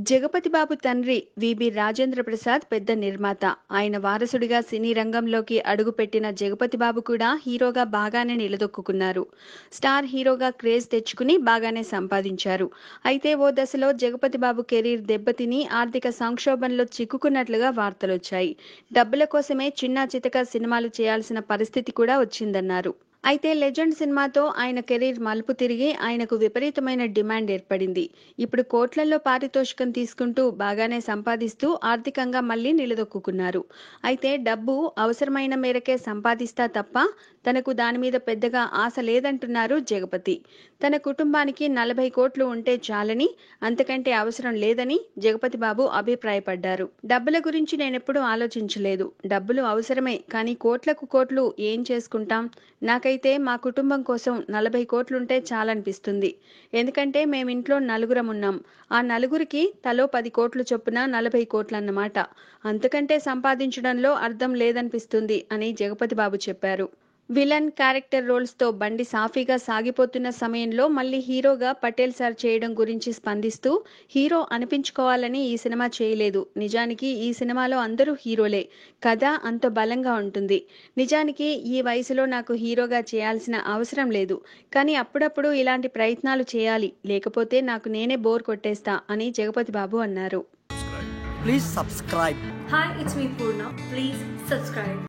జగపతి బాబు తండ్రి విబి రాజేంద్ర ప్రసాద్ పెద్ద నిర్మాత. ఆయన వారసుడిగా సినీ రంగంలోకి అడుగుపెట్టిన జగపతి బాబు కూడా హీరోగా బాగానే నిలదొక్కున్నారు. స్టార్ హీరోగా క్రేజ్ తెచ్చుకుని బాగానే సంపాదించారు. అయితే ఓ దశలో జగపతి బాబు కెరీర్ దెబ్బతిని ఆర్థిక సంక్షోభంలో చిక్కుకున్నట్లుగా వార్తలొచ్చాయి. డబ్బుల కోసమే చిన్నా చితక సినిమాలు చేయాల్సిన పరిస్థితి కూడా వచ్చిందన్నారు. అయితే లెజెండ్ సినిమాతో ఆయన కెరీర్ మలుపు తిరిగి ఆయనకు విపరీతమైన డిమాండ్ ఏర్పడింది. ఇప్పుడు కోట్లల్లో పారితోషికం తీసుకుంటూ బాగానే సంపాదిస్తూ ఆర్థికంగా మళ్లీ నిలదొక్కున్నారు. అయితే డబ్బు అవసరమైన మేరకే సంపాదిస్తా తప్ప తనకు దాని మీద పెద్దగా ఆశ లేదంటున్నారు జగపతి. తన కుటుంబానికి 40 కోట్లు ఉంటే చాలని, అంతకంటే అవసరం లేదని జగపతి బాబు అభిప్రాయపడ్డారు. డబ్బుల గురించి నేనెప్పుడూ ఆలోచించలేదు. డబ్బులు అవసరమే, కానీ కోట్లకు కోట్లు ఏం చేసుకుంటాం? నాకైతే మా కుటుంబం కోసం 40 కోట్లుంటే చాలనిపిస్తుంది. ఎందుకంటే మేమింట్లో నలుగురం ఉన్నాం. ఆ నలుగురికి తలో 10 కోట్లు చొప్పున 40 కోట్లన్నమాట. అంతకంటే సంపాదించడంలో అర్థం లేదనిపిస్తుంది అని జగపతి బాబు చెప్పారు. విలన్ క్యారెక్టర్ రోల్స్తో బండి సాఫీగా సాగిపోతున్న సమయంలో మళ్ళీ హీరోగా పటేల్ సార్ చేయడం గురించి స్పందిస్తూ, హీరో అనిపించుకోవాలని ఈ సినిమా చేయలేదు. నిజానికి ఈ సినిమాలో అందరూ హీరోలే. కథ అంత బలంగా ఉంటుంది. నిజానికి ఈ వయసులో నాకు హీరోగా చేయాల్సిన అవసరం లేదు. కానీ అప్పుడప్పుడు ఇలాంటి ప్రయత్నాలు చేయాలి. లేకపోతే నాకు నేనే బోర్ కొట్టేస్తా అని జగపతి బాబు అన్నారు. Please subscribe. Hi, it's me Purna. Please subscribe.